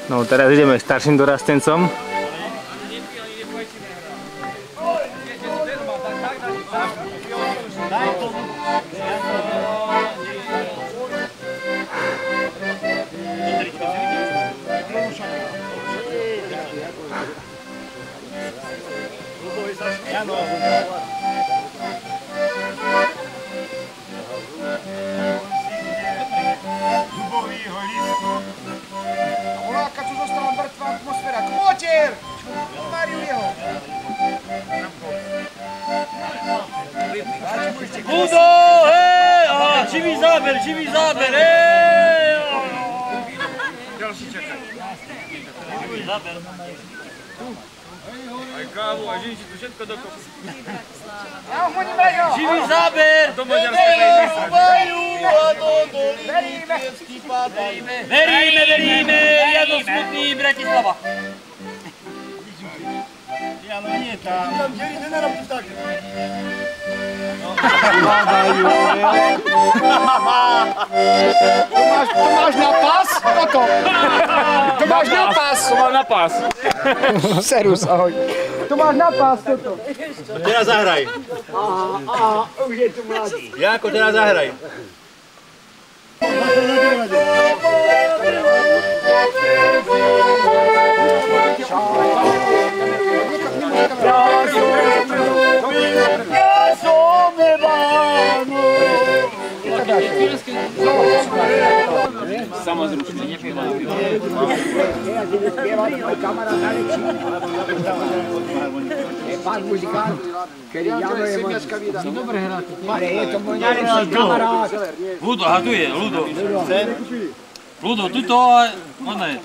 No teraz ideme k starším dorastencom. Voláka, čo zostala mŕtvá atmosféra. Kmotier! Mariu jeho! Ludo, hej! Živý záber, hej! Ďalší čaká. Živý záber. Aj kávu, aj žinči, tu všetko dokopy. Ja ho honím aj ho! Živý záber! To maďarské nejmysle. Veríme, Jano Smutný, Bratislava. Jano, nie tam. Tam dělí, nenarob tu tak. To máš na pás? Toto. To máš na pás. To má na pás. Serus, ahoj. To máš na pás, toto. Teraz zahraj. Aha, už je tu mladý. Janko, teraz zahraj. Samozručne, nepievajú. Pán muzikant, kedy Jano je môj... Dobre hráte. Ale je to môj najlepší kamarát. Ludo, aha, tu je, Ludo. Ludo, tuto, ono je.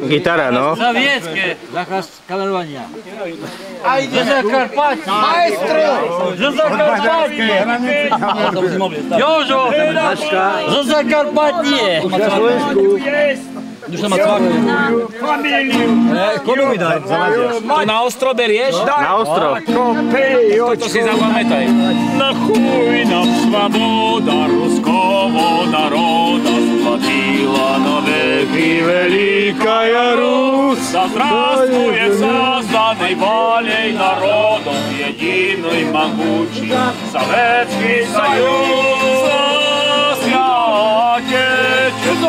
Gitara, no. Zaviecké. Zákaz kamerovania. Zo Zakarpatia. Maestro! Zo Zakarpatia. Jožo, zo Zakarpatie. Už tam má cvaku. Komu mi daj? To na ostro berieš? Na ostrov. To si zapamätaj. На хуй нам свобода русского народа сплотила навеки Великая Русь. Да здравствует созданный волей народов единый могучий Советский Союз. Отечество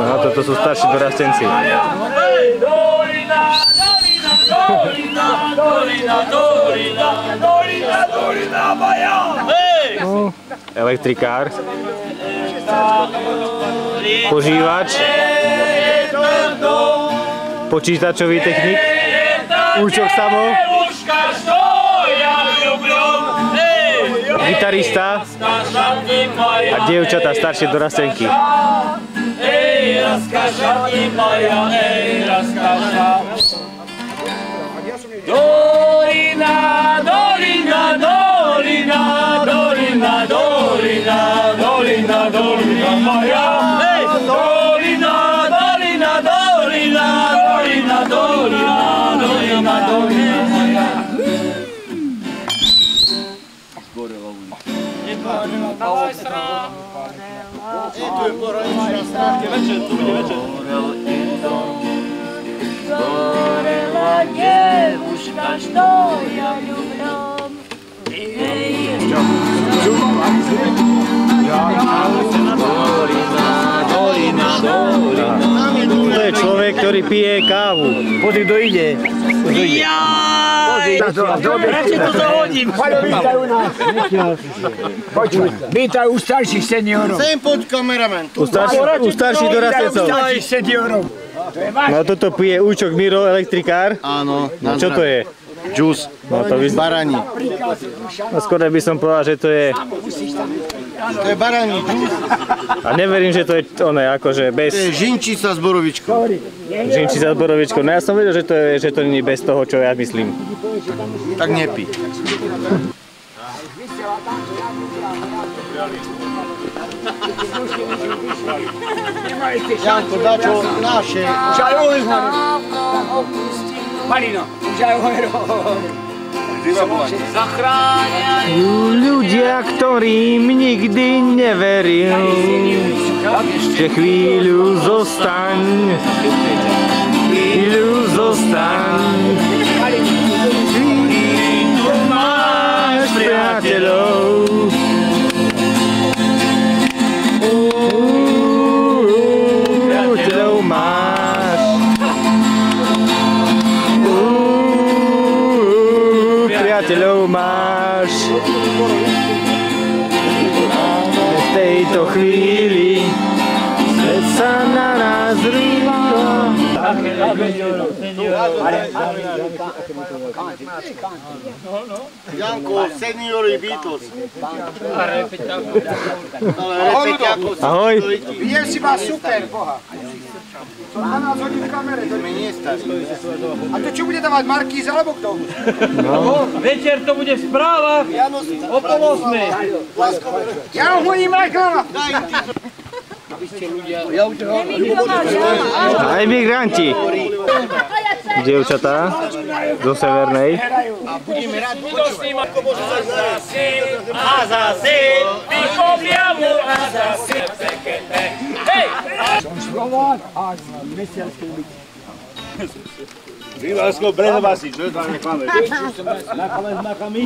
No toto sú starší dorastenci. Elektrikár. Požívač. Počítačový technik. Účok samo. Gitarista a dievčatá staršie dorastenky. Dolina, dolina, dolina, dolina, dolina, dolina, dolina moja. Dolina, dolina, dolina, dolina, dolina, dolina, dolina moja. Zgorela dziewuszka, što ja lubiam. To je človek, ktorý pije kávu. Pozri, kto ide. Radšej to zahodím. Vítaj u nás. Počuj, vítaj u starších seniorov. Sem poď kameraman. U starších dorastencov. Starších seniorov. No toto pije Účok Miro, elektrikár. Áno, No čo to je? Džus, No to baraní. No skôr by som povedal, že to je... To je baraní džus. A neverím, že to je oné, akože bez... To je žinčica s borovičkou. Žinčica s borovičkou. No ja som vedel, že to nie je bez toho, čo ja myslím. Tak nepí. Janko, dačo naše. Už aj ohľadne. Marino, už aj ohľadne. Ľudia, ktorým nikdy neveril, že chvíľu zostaň, tu máš priateľov. Priateľov máš. Priateľov máš. V tejto chvíli svet sa na nás rúha. Janko, seniory Beatles. Ahoj. Vidiem si vás super, boha. Som 12 hodín v kamere. A to čo bude dávať Markíz alebo kto? Večer to bude v správach o pol 8. Ja ho hodím reklama. Aj migranti. Dievčatá zo Severnej. A zase, vykobliamu a zase, hej! Rivalsko Brezovasi, čo je tam necháme? Nakami?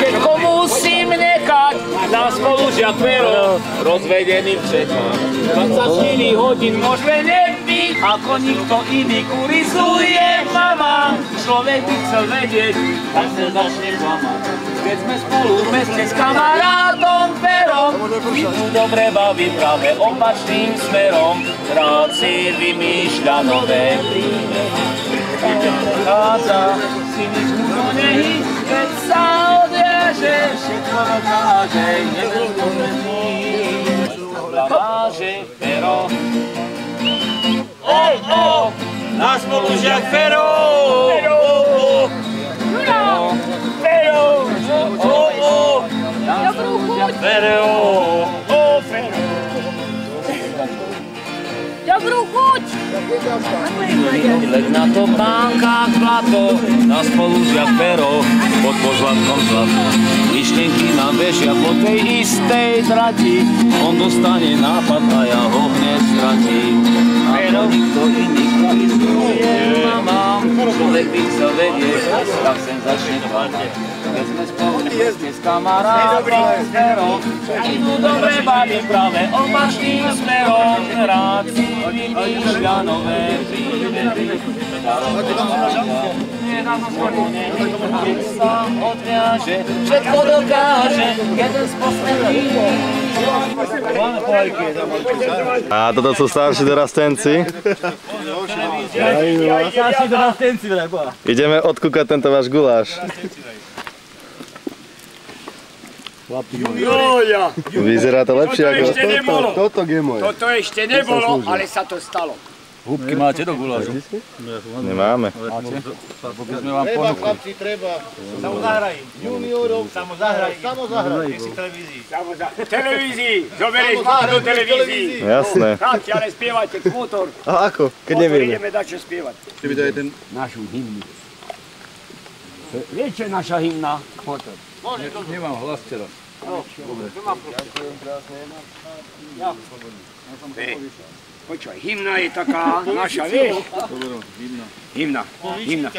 Všetko musím nechať na spolužiak Vero, rozvedeným všetkým. 24 hodín môžeme nebyť, ako nikto iný kurizuje mama. Človek by chcel vedieť, tak sa začne klamať. Keď sme spolu v meste s kamarátom Verom, my tu dobre baví práve opačným smerom. Rád si vymýšľa nové príbehy. Chádza si nič mu do nehy, keď sa odviaže, všetko dokáže, jeden pozemný. Blamáže Vero. Na spolužiak Fero! Dobrú chuť! Dobrú chuť! Leď na to pánkách blato, na spolužiak Vero, pod pozlatkom zlato. Myšlienky nám bežia po tej istej trati, on dostane nápad a ja ho hneď stratím. Ako nikto iný kurizuje mamám, človek by chcel vedieť, tak sem začne chvátiť. Keď sme spolu s kamarátom Vero, idú dobre baví práve opačným smerom. Rád si vymýšľa nové príbehy. Keď sa odviaže, všetko dokáže, jeden z posledných. A toto sú starší dorastenci. Ideme odkúkať tento váš guláš. Vyzerá to lepšie ako Toto je moje. Toto ešte nebolo, ale sa to stalo. Húbky máte do gulášu? Nemáme. Sme vám Treba, ponúkli. chlapci, treba. Samozahraj. Juniorov. Samozahraj. Samozahraj. Si televízii. V televízii, zoberieš vás do televízii. Jasné. Chlapci, ale spievajte k motor. A ako? Keď Motor nevieme. ideme dať čo spievať. Keby to je ten... Našu hymnu. Viete, čo je naša hymna? Motor. Nemám hlas teraz. Počúvaj, hymna je taká naša, vieš? Hymna. Hymna.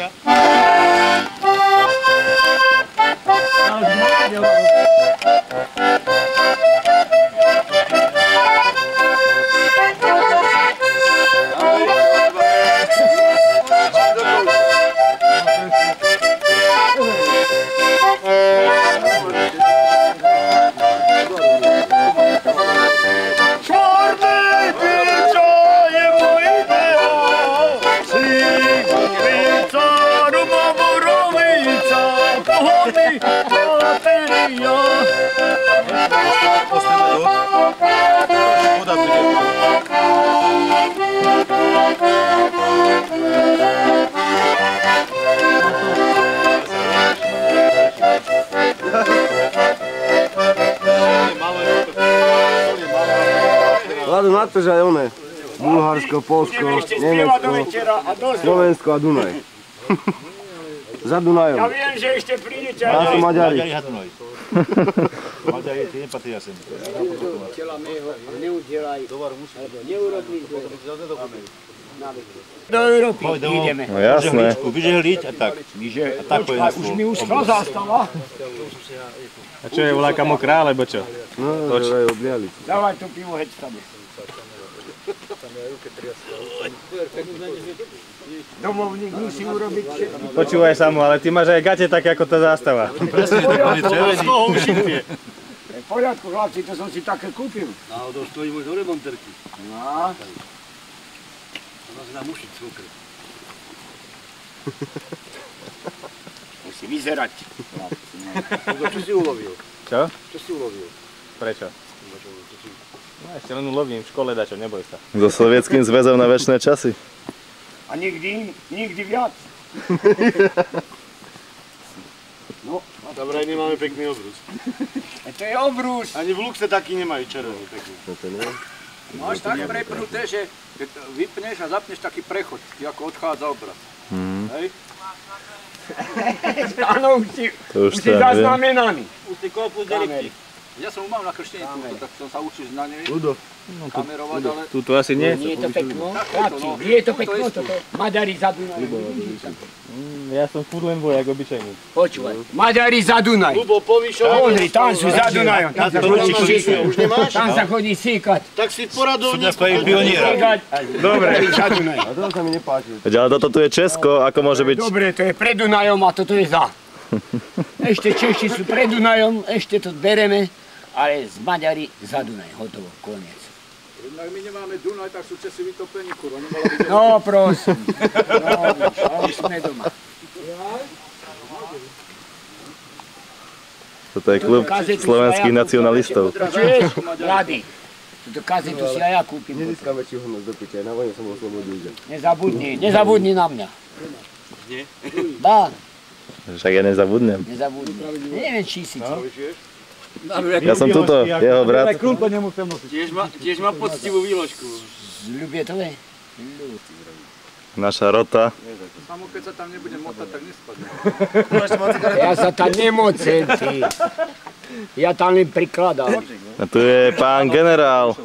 Postaviť chápeš aj one. Bulharsko, Polsko, Nemecko, Slovensko a Dunaj. Za Dunajom. Ja viem, že ešte prídete. A sú Maďari. Maďari, ty nepatria sem. Neudelaj, alebo neurobí do Európy ideme. No jasné. Vyžehliť a tak. A tak po Už mi uschla zástava. A čo je, voláka mokrá, alebo čo? No, to je obliali. Dávaj to pivo, heď tam. Domovník musí urobiť všetko. Počúvaj Samo, ale ty máš aj gate také ako tá zástava. Presne, to boli červení. V poriadku, chlapci, to som si také kúpil. Náhodou stojí môj do remonterky. No. Ona si nám ušiť cukr. Musí vyzerať. Čo si ulovil? Čo? Čo si ulovil? Prečo? No ešte len ulovím v škole dačo, neboj sa. So Sovietským zväzom na večné časy. A nikdy viac. No, Dobre, nemáme pekný obrus. to je obrus. Ani v Luxe taký nemajú červený pekný. Máš tak prepnuté, že keď vypneš a zapneš taký prechod, ako odchádza obraz. Hej? Áno, už si zaznamenaný. Už ty kopu delipti. Ja som mal na krštení túto, tak som sa učil na nej kamerovať, ale... Tuto asi nie. Nie je to pekno? Chlapci, nie je to pekno toto? Maďari za Dunaj. Ja som furt len vojak obyčajný. Počúvaj, Maďari za Dunaj. Lubo, povyšovať. Pozri, tam sú za Dunajom. Tam sa chodí síkať. Už nemáš? Tam sa chodí síkať. Tak si poradovník. Dobre, za Dunaj. A to sa mi nepáči. Ale toto tu je Česko, ako môže byť... Dobre, to je pred Dunajom a toto je za. Ešte Češi sú pred Dunajom, ešte to bereme, ale z Maďari za Dunaj, hotovo, koniec. Jednak my nemáme Dunaj, tak sú Česi vytopení, kurva. No prosím, no už sme doma. Toto je klub slovenských nacionalistov. Počuješ, mladý? Túto kazetu si aj ja kúpim. Nezískame či hodnosť do piče, na vojne som oslobodil. Nezabudni na mňa. Nie? Dá, Však ja nezabudnem. nezabudni. Neviem, či si ti. Ja som tuto, jeho brat. Tiež má poctivú výložku. Ľubietové? Naša rota. Samo keď sa tam nebude motať, tak nespadne. Ja sa tam nemocem, ty. Ja tam len prikladám. A tu je pán generál.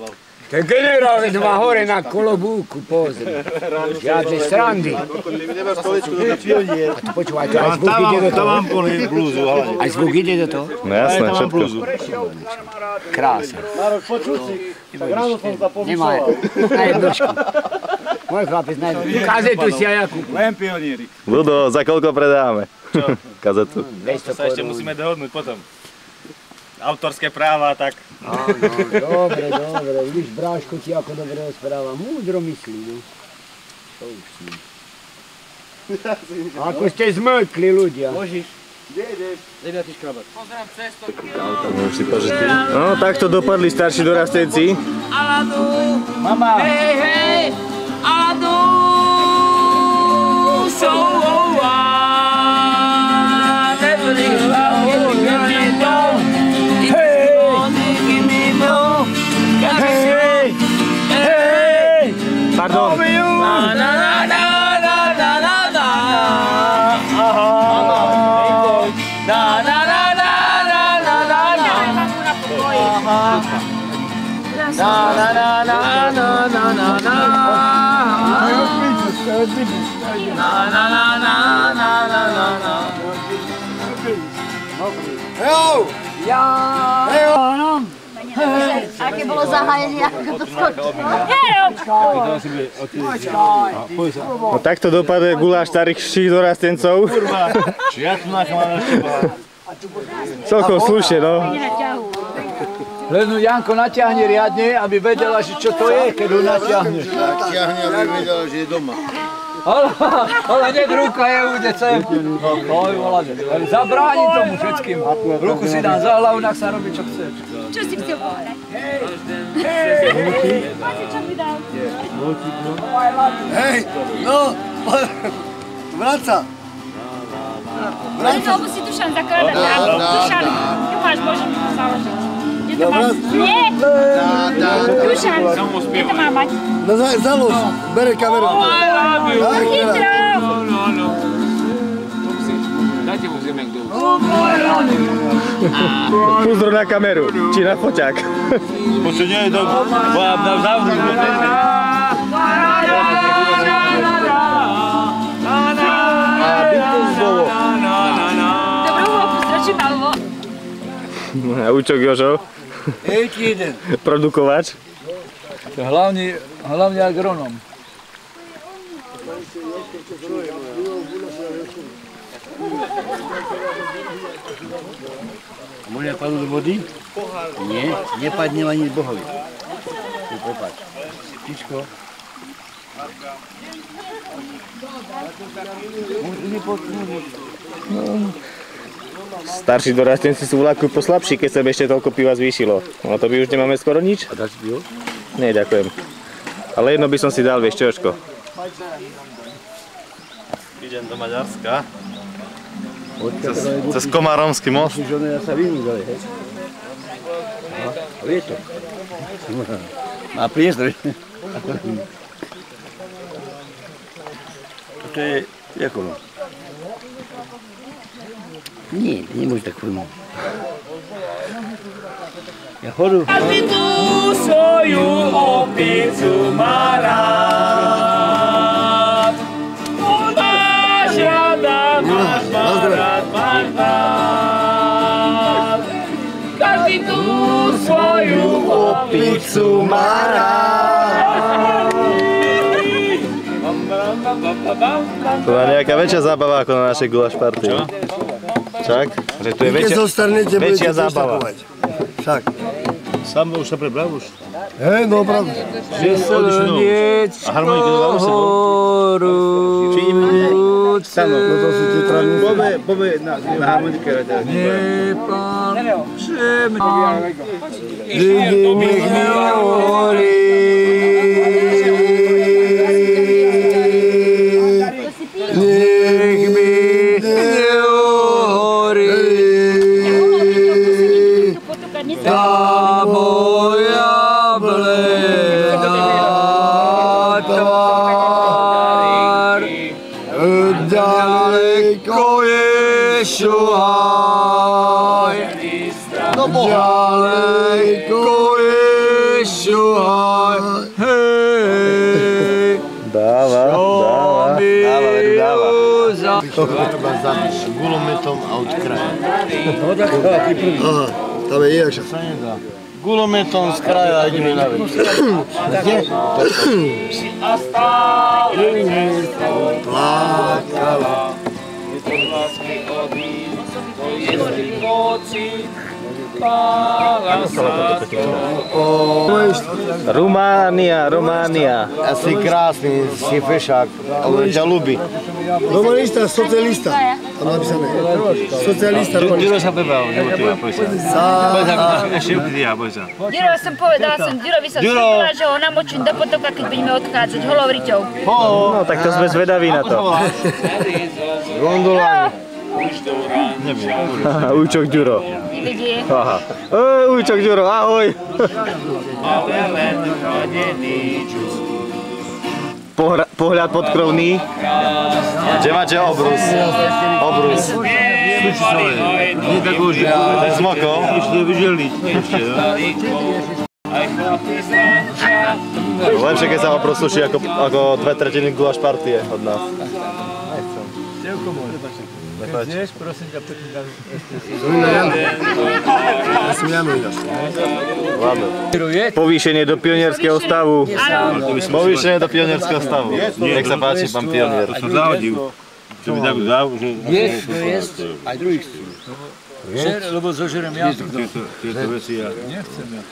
To je generál, veď má hore na kolobúku, pozri. Žiadne srandy. Nemáš stoličku do pionier. A tu počúvaj, to aj zvuk ide do toho. Tam mám blúzu, ale... Aj zvuk ide do toho. No jasné, všetko. Krása. Nárok, počuť si. Tak ráno som sa Nemá, na jednočku. Môj chlapec, na jednočku. Kazetu si aj ja kúpim. Len pionierik. Ludo, za koľko predáme? Čo? Kazetu. 200 To sa ešte korún. musíme dohodnúť potom. Autorské práva, tak. Áno, dobre, vidíš, Bráško ti ako dobre rozpráva, múdro myslí, no. To už si. Ako ste zmlkli ľudia. Už si požitý. No, takto dopadli starší dorastenci. Aladu, Mama, hej, hej, Aladu, so Pardon. Aké bolo zahájenie, ako to skočilo. No takto dopadne guláš starších dorastencov. Celkom slušne, no. Len Janko natiahne riadne, aby vedela, že čo to je, keď ho natiahneš. Natiahne, aby vedela, že je doma. Ale nech ruka je ude sem. Zabráni tomu všetkým. Ruku si dám za hlavu, nech sa robí, čo chceš. Čo si chcel povedať? Máte čo mi dal? Hej, no, vraca. Lebo si Dušan zakladať. Dušan, tu máš, môžem mi to založiť. Je Nie! Dušan, kde to má mať? No založ, bere kameru. Chytro! Dajte mu zemek dolu. Pozor na kameru, či na foťák. Počuť, nie je to... Zavru. Dobrú hĺbku, stračí malvo. A Učok Jožo, produkovač. Hlavne agronom. Môže padnúť do vody? Nie, nepadne ani bohovi. Tu popač. Pičko. Starší dorastenci sú vlakujú po slabší, keď sa by ešte toľko piva zvýšilo. No to by už nemáme skoro nič? A dáš pivo? Nie, ďakujem. Ale jedno by som si dal, vieš čožko. Idem do Maďarska. Cez Komáromský most. Ja sa vyhnú ďalej, hej? A vie to. Má priestor. Toto je ako no? Nie, nemôže tak pojmať. Ja chodu. Každý tú svoju opicu má rád. Máš rada, máš rád. Každý tú svoju opicu má rád. To je nejaká väčšia zábava ako na našej gulaš party. Však? Že tu je Keď zostanete, väčšia budete zábava. poštakovať. Však. Sám už sa prebral už. Hej, no pravda. A harmoniky to dáme sebou. Či im nie? Stano. No to sú tie travníci. Bobe na harmonike. Lidi mi hovorí. Nech mi nehovorí. Tá moja bledá tvár, ďaleko je šuhaj, ďaleko je šuhaj, hej, Dáva. Gulometom a od kraja. Aha, tam je inakšia. Gulometom z kraja ideme na vec. Plakala. Románia. Asi krásny, si fešák, ale ťa ľubí. Romanista, socialista. Tam napísané. Socialista, romanista. Ďuro sa prebral, nebo ty, poj sa. Ešte ja, poj sa. Ďurovi som povedala, slúbila, že ho namočím do potoka, keď budeme odchádzať holou riťou. No tak to sme zvedaví na to. Gondoláne. Ujčok Ďuro. Vidie. Aha. Ujčok Ďuro, ahoj. Pohľad podkrovný. Kde máte obrus? Obrus. Nie tak už, Ten s mokom. ešte vyželiť. Lepšie, keď sa obrus suší ako 2/3 gulaš partie od nás. Zješ, prosím ťa, pekne dám. Ja som Jano ináč. Povýšenie do pionierského stavu. Povýšenie do pionierského stavu. Nech sa páči, pán pionier. To som zahodil. Čo mi tak dal, že... Jesť, aj druhých chcú. Lebo zožerem ja. Tieto veci ja... Nechcem ja.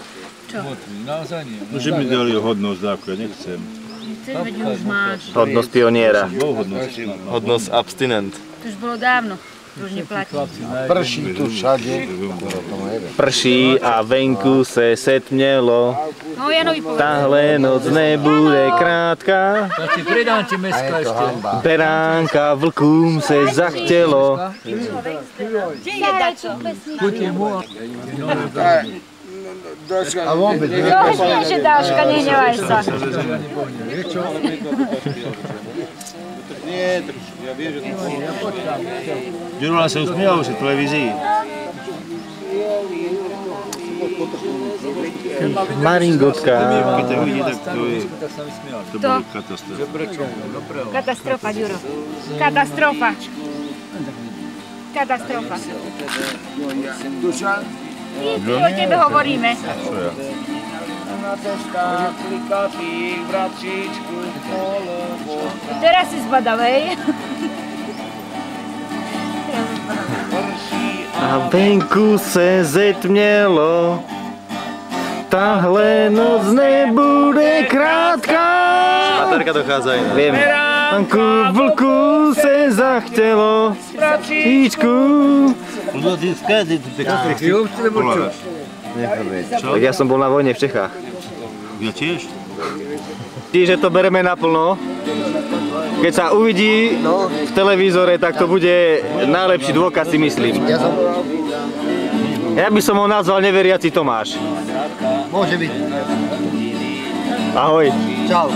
Čo? Naozaj nie. No, že mi dali hodnosť dávku, ja nechcem. Chceš, veď už máš. Hodnosť pioniera. Bol hodnosť. Hodnosť abstinent. To už bolo dávno. To už neplatí. Prší tu všade. Prší a venku se setmnelo. No Janovi povedal. Tahle noc nebude krátka. Ja ti pridám ti meska ešte. Beránka vlkům se zachtělo. Zahraj tú pesničku. Chutí mu. A vôbec. Jo, nie, že Dáška, nehnevaj sa. Nie, tak ja viem, že to... Ďurula sa usmieval už v televízii. Maringotka. Keď to vidí, tak to je... To bolo katastrofa. Katastrofa, Ďuro. Katastrofa. Katastrofa. My o tebe hovoríme. Teraz si zbadavej. A venku se zetmělo, tahle noc nebude krátká. Baterka dochádza iná. Viem. Panku vlku se zachtělo, příčku. Tak ja som bol na vojne v Čechách. Ja tiež? Že to bereme naplno. Keď sa uvidí v televízore, tak to bude najlepší dôkaz, si myslím. Ja by som ho nazval neveriaci Tomáš. Môže byť. Ahoj. Čau.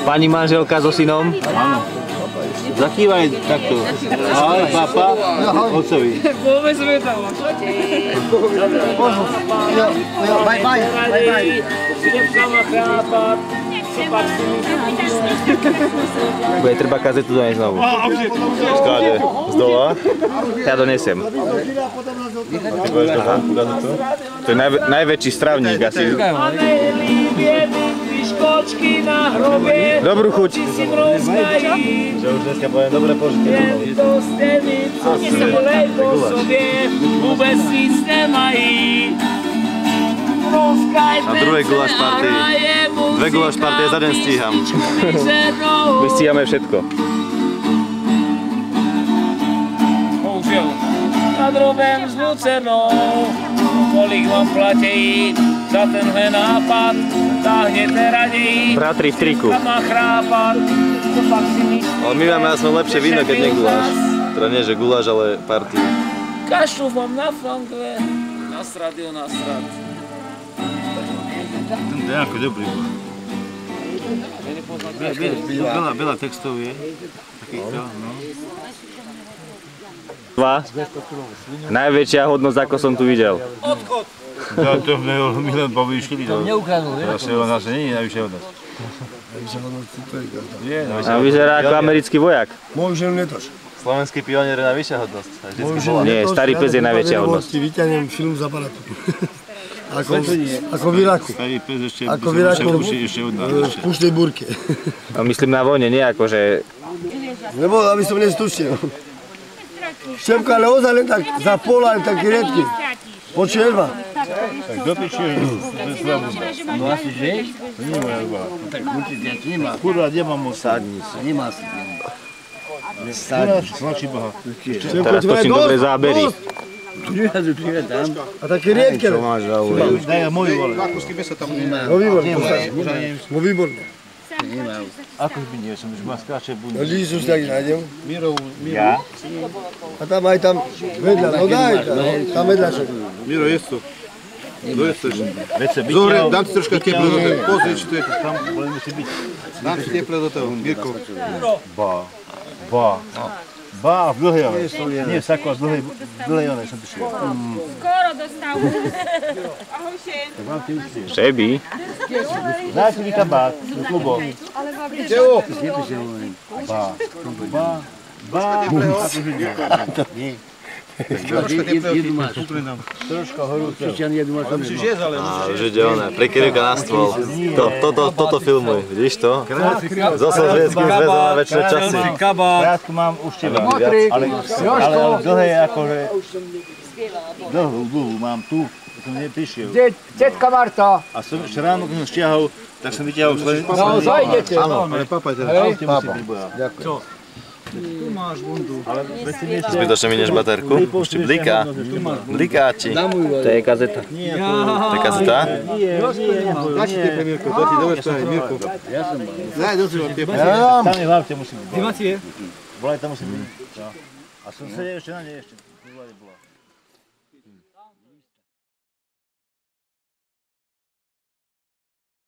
Pani manželka so synom? Áno. Zakývaj takto. Ahoj, papa. Otcovi. Povedzme tam. Bye, bye. Bye, bye. Idem sama chrápať. Bude treba kazetu doniesť znovu. Skáde z dola. Ja donesiem. To je najväčší stravník asi. Dobrú chuť. Že už dneska poviem dobre požite. Na druhej guláš party. Dve guláš party za den stíham. My stíhame všetko. Bohužiaľ, nad robem s Lucernou, kolik vám platí za tenhle nápad, táhnete raději. Bratri v triku. Má chrápať, to pak si myslí. Ale my máme aspoň lepšie víno, keď nie guláš. Teda nie, že guláš, ale party. Kašľu vám na flankve, nasrad jo nasrad. Ten Dejako dobrý bol. Veľa textov je. Takýchto, no. Najväčšia hodnosť, ako som tu videl. Odchod! Ja to my len povýšili. To Neukradnú, ne? zase u nás nie je najvyššia hodnosť. A vyzerá ako americký vojak. Moju ženu netoč. Slovenský pionier je najvyššia hodnosť. Nie, starý pes je najväčšia hodnosť. Vyťahnem film z aparatu. Ako v Iraku. Starý pes ešte Ako v Iraku od nás. v puštej búrke. Myslím na vojne, nie ako, že... Lebo aby som nestučil. Štepka, ale ozaj len tak za pol, ale taký riedky. Počuješ ma? Tak dopičie, to je svoja bunda. No asi vieš? To nie je moja bunda. Tak určite nemá. Kurva, kde mám mu Sadni sa. Nemá si. Slačí Boha. Teraz točím dobré zábery. A také riedke. Daj moju vole. No výborné. No výborné. Ako by nie, som už ma skáče bundy. No Lísus tak nájdem. Ja? A tam aj tam vedľa, no daj tam vedľa čo. Miro, jest tu. To jest też. Veď sa Zore, bytia... dám ti troška teple do toho. Pozri, či to je. Tam budeme si byť. Dám ti teple do toho, Mirko. Ba, v dlhej ole. Nie, sako, v dlhej ole som prišiel. Skoro dostal. Ahojte. Šebi. Daj si mi kabát, do klubo. Čeho? Ba. Troška horúce. Musíš jesť, ale musíš Už ide ona, prekryvka na stôl. Toto filmuj, vidíš to? So Sovietským zväzom na večné časy. Krátku mám už teba. Ale dlhé je akože... Dlhú mám tu, som neprišiel. Tetka Marta. A som ešte ráno, keď som stiahol, tak som vytiahol svoje... No, zajdete. Áno, ale papaj teraz. Papa. Ďakujem. Zbytočne minieš baterku? Ešte bliká. Blikáči. To je kazeta. To je kazeta? Daj ti teple, Mirko, to ti dobre spraví, Mirko. Daj do toho teple. Tam je hlavte musím byť. Ty máte je? Volaj tam musím byť. A som sedel ešte na nej ešte. Lista.